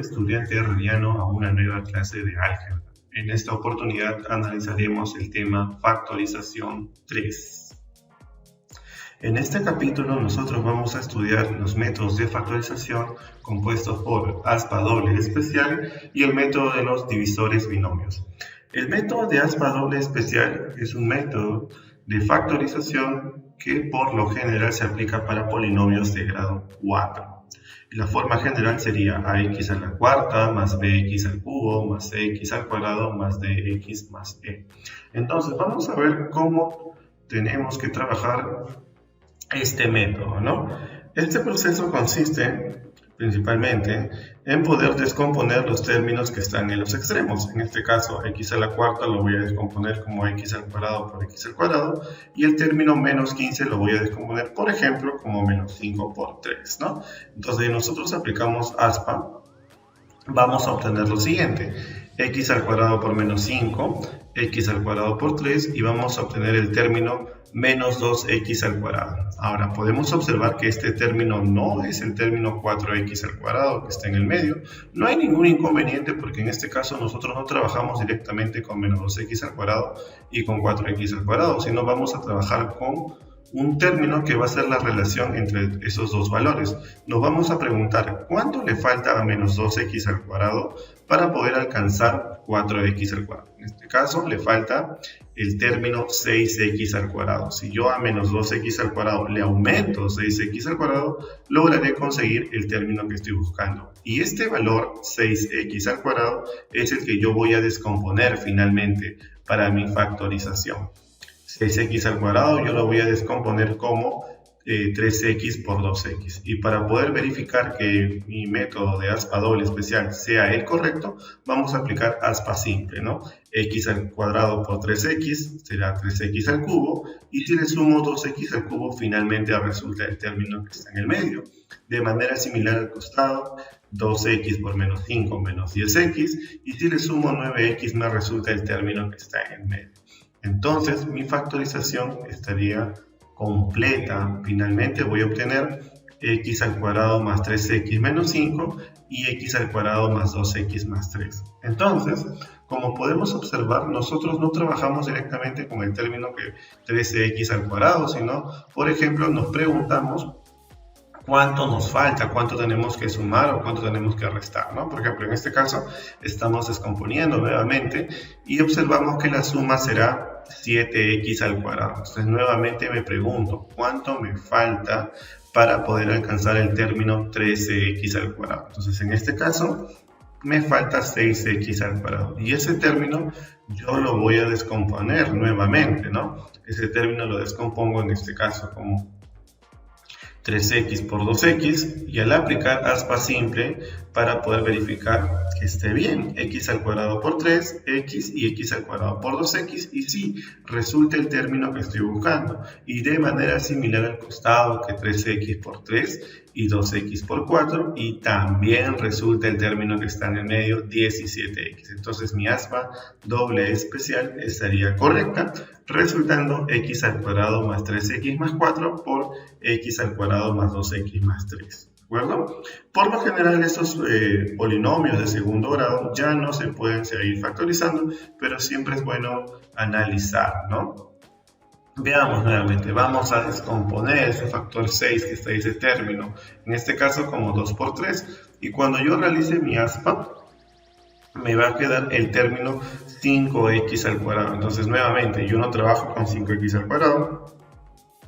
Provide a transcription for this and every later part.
estudiante herreriano a una nueva clase de álgebra. En esta oportunidad analizaremos el tema factorización 3. En este capítulo nosotros vamos a estudiar los métodos de factorización compuestos por aspa doble especial y el método de los divisores binomios. El método de aspa doble especial es un método de factorización que por lo general se aplica para polinomios de grado 4. La forma general sería ax a la cuarta más bx al cubo más cx al cuadrado más dx más e. Entonces vamos a ver cómo tenemos que trabajar este método, ¿no? Este proceso consiste principalmente en poder descomponer los términos que están en los extremos. En este caso, x a la cuarta lo voy a descomponer como x al cuadrado por x al cuadrado, y el término menos 15 lo voy a descomponer, por ejemplo, como menos 5 por 3, ¿no? Entonces, si nosotros aplicamos aspa, vamos a obtener lo siguiente: x al cuadrado por menos 5, x al cuadrado por 3, y vamos a obtener el término menos 2x al cuadrado. Ahora, podemos observar que este término no es el término 4x al cuadrado que está en el medio. No hay ningún inconveniente porque en este caso nosotros no trabajamos directamente con menos 2x al cuadrado y con 4x al cuadrado, sino vamos a trabajar con un término que va a ser la relación entre esos dos valores. Nos vamos a preguntar cuánto le falta a menos 2x al cuadrado para poder alcanzar 4x al cuadrado. En este caso le falta el término 6x al cuadrado. Si yo a menos 2x al cuadrado le aumento 6x al cuadrado, lograré conseguir el término que estoy buscando. Y este valor 6x al cuadrado es el que yo voy a descomponer finalmente para mi factorización. 6x al cuadrado yo lo voy a descomponer como 3x por 2x, y para poder verificar que mi método de aspa doble especial sea el correcto, vamos a aplicar aspa simple, ¿no? X al cuadrado por 3x será 3x al cubo, y si le sumo 2x al cubo finalmente resulta el término que está en el medio. De manera similar al costado, 2x por menos 5 menos 10x, y si le sumo 9x me resulta el término que está en el medio. Entonces mi factorización estaría completa. Finalmente voy a obtener x al cuadrado más 3x menos 5 y x al cuadrado más 2x más 3. Entonces, como podemos observar, nosotros no trabajamos directamente con el término que 13x al cuadrado, sino, por ejemplo, nos preguntamos cuánto nos falta, cuánto tenemos que sumar o cuánto tenemos que restar, ¿no? Por ejemplo, en este caso estamos descomponiendo nuevamente y observamos que la suma será 7x al cuadrado. Entonces nuevamente me pregunto cuánto me falta para poder alcanzar el término 13x al cuadrado. Entonces en este caso me falta 6x al cuadrado, y ese término yo lo voy a descomponer nuevamente, ¿no? Ese término lo descompongo en este caso como 3x por 2x, y al aplicar aspa simple para poder verificar que esté bien, x al cuadrado por 3, x y x al cuadrado por 2x, y sí, resulta el término que estoy buscando. Y de manera similar al costado, que 13x por 3 y 2x por 4, y también resulta el término que está en el medio, 17x. Entonces mi aspa doble especial estaría correcta, resultando x al cuadrado más 3x más 4 por x al cuadrado más 2x más 3. ¿De acuerdo? Por lo general estos polinomios de segundo grado ya no se pueden seguir factorizando, pero siempre es bueno analizar, ¿no? Veamos nuevamente, vamos a descomponer ese factor 6 que está en ese término, en este caso como 2 por 3, y cuando yo realice mi aspa, me va a quedar el término 5x al cuadrado. Entonces nuevamente yo no trabajo con 5x al cuadrado,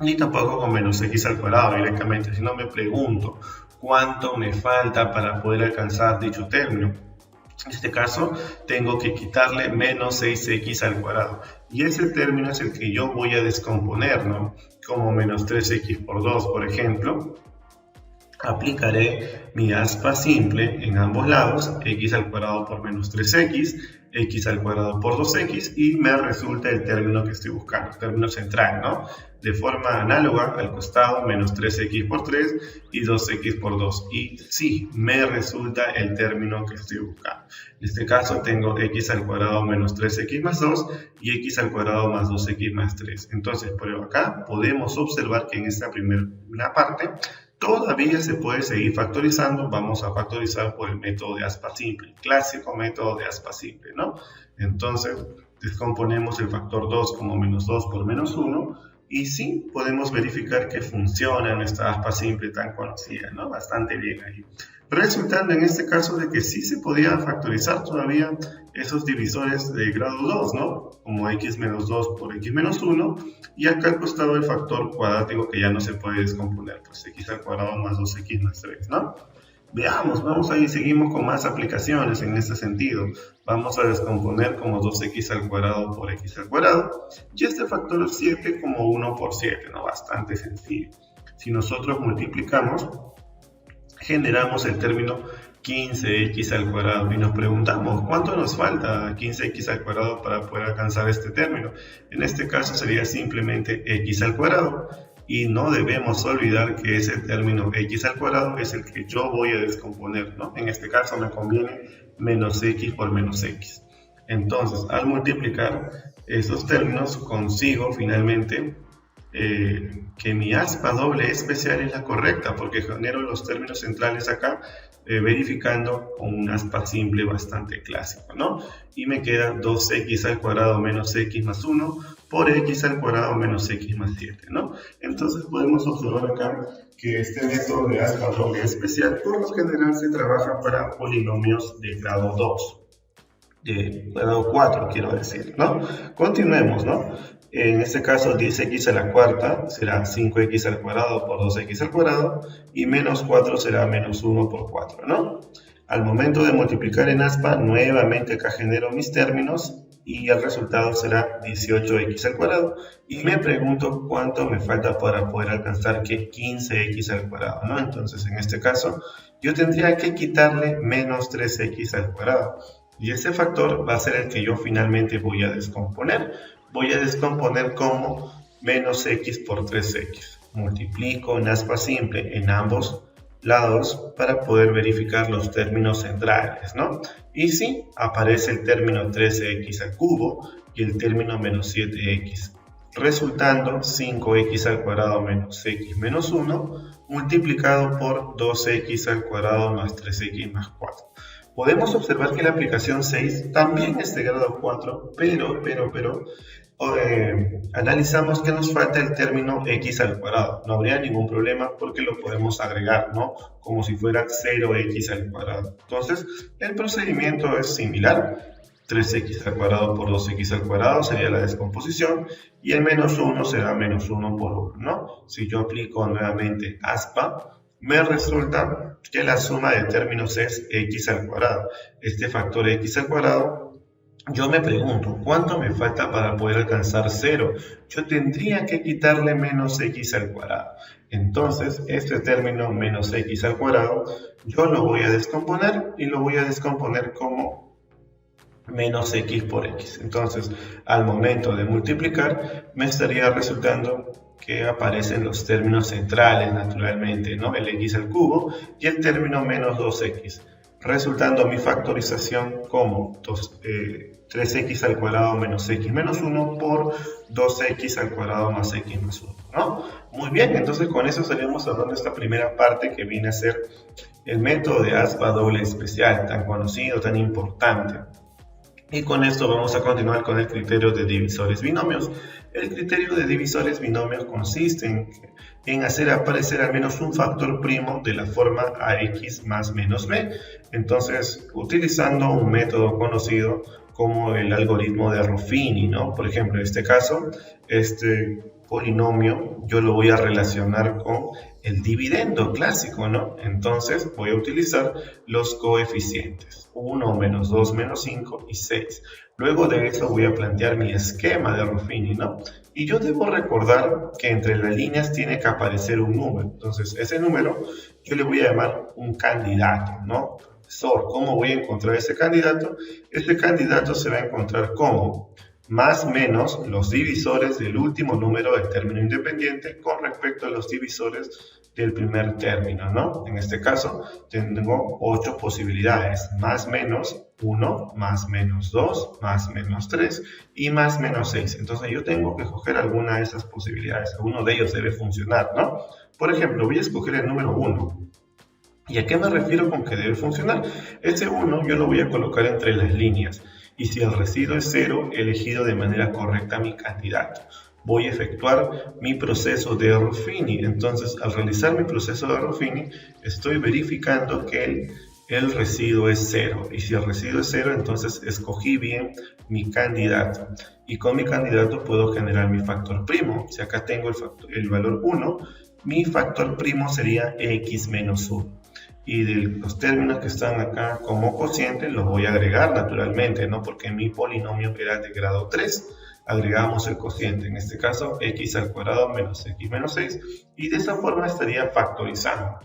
ni tampoco con menos x al cuadrado directamente, sino me pregunto cuánto me falta para poder alcanzar dicho término. En este caso tengo que quitarle menos 6x al cuadrado, y ese término es el que yo voy a descomponer, ¿no? Como menos 3x por 2, por ejemplo. Aplicaré mi aspa simple en ambos lados, x al cuadrado por menos 3x, x al cuadrado por 2x, y me resulta el término que estoy buscando, el término central, ¿no? De forma análoga al costado, menos 3x por 3 y 2x por 2. Y sí, me resulta el término que estoy buscando. En este caso tengo x al cuadrado menos 3x más 2 y x al cuadrado más 2x más 3. Entonces, por acá podemos observar que en esta primera parte todavía se puede seguir factorizando. Vamos a factorizar por el método de aspa simple, clásico método de aspa simple, ¿no? Entonces, descomponemos el factor 2 como menos 2 por menos 1 y sí podemos verificar que funciona nuestra aspa simple tan conocida, ¿no? Bastante bien ahí. Resultando en este caso de que sí se podía factorizar todavía esos divisores de grado 2, ¿no? Como x menos 2 por x menos 1, y acá al costado el factor cuadrático que ya no se puede descomponer, pues x al cuadrado más 2x más 3, ¿no? Veamos, vamos ahí, seguimos con más aplicaciones en este sentido. Vamos a descomponer como 2x al cuadrado por x al cuadrado, y este factor 7 como 1 por 7, ¿no? Bastante sencillo. Si nosotros multiplicamos, generamos el término 15x al cuadrado y nos preguntamos ¿cuánto nos falta 15x al cuadrado para poder alcanzar este término? En este caso sería simplemente x al cuadrado y no debemos olvidar que ese término x al cuadrado es el que yo voy a descomponer, ¿no? En este caso me conviene menos x por menos x. Entonces al multiplicar esos términos consigo finalmente que mi aspa doble especial es la correcta porque genero los términos centrales acá verificando con un aspa simple bastante clásico, ¿no? Y me queda 2x al cuadrado menos x más 1 por x al cuadrado menos x más 7, ¿no? Entonces podemos observar acá que este método de aspa doble especial por lo general se trabaja para polinomios de grado 2, de grado 4 quiero decir, ¿no? Continuemos, ¿no? En este caso 10x a la cuarta será 5x al cuadrado por 2x al cuadrado y menos 4 será menos 1 por 4, ¿no? Al momento de multiplicar en aspa, nuevamente acá genero mis términos y el resultado será 18x al cuadrado y me pregunto cuánto me falta para poder alcanzar que 15x al cuadrado, ¿no? Entonces en este caso yo tendría que quitarle menos 3x al cuadrado y ese factor va a ser el que yo finalmente voy a descomponer. Voy a descomponer como menos x por 3x. Multiplico en aspa simple en ambos lados para poder verificar los términos centrales, ¿no? Y sí, aparece el término 13x al cubo y el término menos 7x, resultando 5x al cuadrado menos x menos 1 multiplicado por 2x al cuadrado más 3x más 4. Podemos observar que la aplicación 6 también es de grado 4, pero analizamos que nos falta el término x al cuadrado. No habría ningún problema porque lo podemos agregar, ¿no? Como si fuera 0x al cuadrado. Entonces, el procedimiento es similar. 3x al cuadrado por 2x al cuadrado sería la descomposición y el menos 1 será menos 1 por 1, ¿no? Si yo aplico nuevamente aspa, me resulta que la suma de términos es x al cuadrado. Este factor x al cuadrado, yo me pregunto, ¿cuánto me falta para poder alcanzar 0? Yo tendría que quitarle menos x al cuadrado. Entonces, este término menos x al cuadrado, yo lo voy a descomponer y lo voy a descomponer como menos x por x. Entonces, al momento de multiplicar, me estaría resultando que aparecen los términos centrales naturalmente, ¿no? El x al cubo y el término menos 2x, resultando mi factorización como 3x al cuadrado menos x menos 1 por 2x al cuadrado más x más 1, ¿no? Muy bien, entonces con eso estaríamos hablando de esta primera parte que viene a ser el método de aspa doble especial, tan conocido, tan importante. Y con esto vamos a continuar con el criterio de divisores binomios. El criterio de divisores binomios consiste en hacer aparecer al menos un factor primo de la forma ax más menos b. Entonces, utilizando un método conocido como el algoritmo de Ruffini, ¿no? Por ejemplo, en este caso, este polinomio yo lo voy a relacionar con el dividendo clásico, ¿no? Entonces voy a utilizar los coeficientes 1, menos 2, menos 5 y 6. Luego de eso voy a plantear mi esquema de Ruffini, ¿no? Y yo debo recordar que entre las líneas tiene que aparecer un número. Entonces ese número yo le voy a llamar un candidato, ¿no? Profesor, ¿cómo voy a encontrar ese candidato? Este candidato se va a encontrar como más menos los divisores del último número del término independiente con respecto a los divisores del primer término, ¿no? En este caso tengo 8 posibilidades: más menos 1, más menos 2, más menos 3 y más menos 6. Entonces yo tengo que escoger alguna de esas posibilidades. Alguno de ellos debe funcionar, ¿no? Por ejemplo, voy a escoger el número 1. ¿Y a qué me refiero con que debe funcionar? Ese 1 yo lo voy a colocar entre las líneas. Y si el residuo es 0, he elegido de manera correcta mi candidato. Voy a efectuar mi proceso de Ruffini. Entonces, al realizar mi proceso de Ruffini, estoy verificando que el residuo es 0. Y si el residuo es 0, entonces escogí bien mi candidato. Y con mi candidato puedo generar mi factor primo. Si acá tengo el valor 1, mi factor primo sería x menos 1. Y de los términos que están acá como cociente los voy a agregar naturalmente, ¿no? Porque mi polinomio era de grado 3. Agregamos el cociente, en este caso x al cuadrado menos x menos 6, y de esa forma estaría factorizando.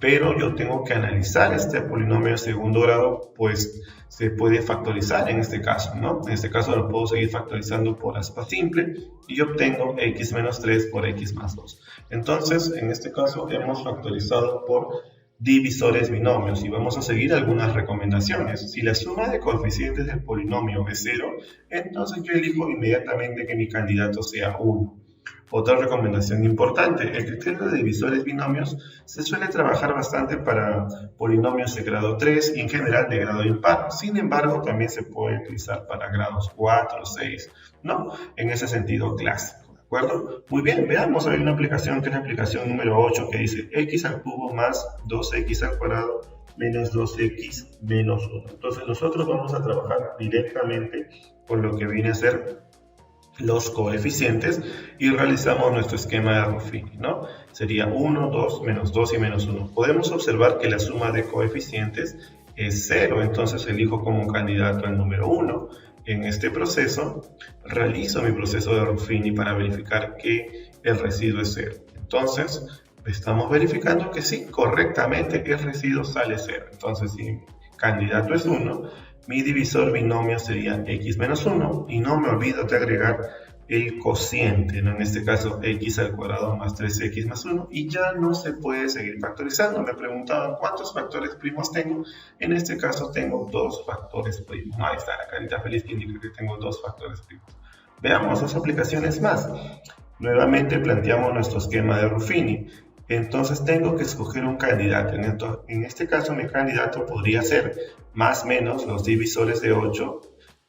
Pero yo tengo que analizar este polinomio de segundo grado, pues se puede factorizar en este caso, ¿no? En este caso lo puedo seguir factorizando por aspa simple y obtengo x menos 3 por x más 2. Entonces, en este caso hemos factorizado por divisores binomios y vamos a seguir algunas recomendaciones. Si la suma de coeficientes del polinomio es 0, entonces yo elijo inmediatamente que mi candidato sea 1. Otra recomendación importante: el criterio de divisores binomios se suele trabajar bastante para polinomios de grado 3 y en general de grado impar. Sin embargo, también se puede utilizar para grados 4 o 6, ¿no? En ese sentido clásico. ¿De acuerdo? Muy bien, veamos, hay una aplicación que es la aplicación número 8 que dice x al cubo más 2x al cuadrado menos 2x menos 1. Entonces nosotros vamos a trabajar directamente con lo que viene a ser los coeficientes y realizamos nuestro esquema de Ruffini, ¿no? Sería 1, 2, menos 2 y menos 1. Podemos observar que la suma de coeficientes es 0, entonces elijo como candidato el número 1. En este proceso, realizo mi proceso de Ruffini para verificar que el residuo es 0. Entonces, estamos verificando que sí, correctamente el residuo sale 0. Entonces, si mi candidato es 1, mi divisor binomio sería x menos 1. Y no me olvido de agregar el cociente, ¿no? En este caso, x al cuadrado más 3x más 1. Y ya no se puede seguir factorizando. Me preguntaban cuántos factores primos tengo. En este caso tengo 2 factores primos. Ahí está la carita feliz que indica que tengo 2 factores primos. Veamos 2 aplicaciones más. Nuevamente planteamos nuestro esquema de Ruffini. Entonces tengo que escoger un candidato. En este caso mi candidato podría ser más menos los divisores de 8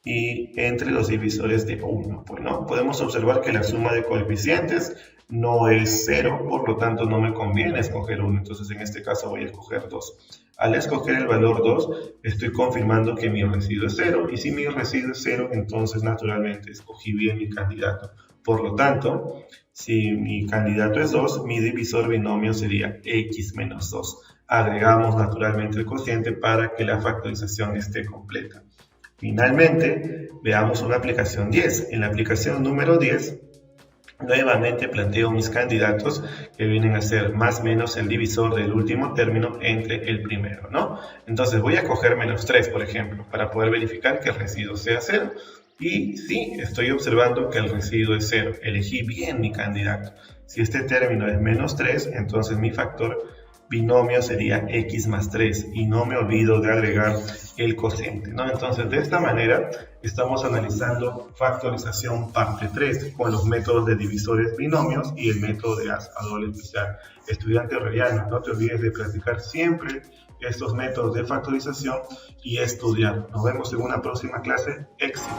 y entre los divisores de 1. Pues, ¿no? Podemos observar que la suma de coeficientes no es 0, por lo tanto no me conviene escoger 1. Entonces en este caso voy a escoger 2. Al escoger el valor 2, estoy confirmando que mi residuo es 0. Y si mi residuo es 0, entonces naturalmente escogí bien mi candidato. Por lo tanto, si mi candidato es 2, mi divisor binomio sería x menos 2. Agregamos naturalmente el cociente para que la factorización esté completa. Finalmente, veamos una aplicación 10. En la aplicación número 10, nuevamente planteo mis candidatos que vienen a ser más menos el divisor del último término entre el primero, ¿no? Entonces voy a coger menos 3, por ejemplo, para poder verificar que el residuo sea 0. Y sí, estoy observando que el residuo es 0. Elegí bien mi candidato. Si este término es menos 3, entonces mi factor binomio sería x más 3 y no me olvido de agregar el cociente, ¿no? Entonces de esta manera estamos analizando factorización parte 3 con los métodos de divisores binomios y el método de haz a doble especial. Estudiante Aureliano, no te olvides de practicar siempre estos métodos de factorización y estudiar. Nos vemos en una próxima clase. Éxitos.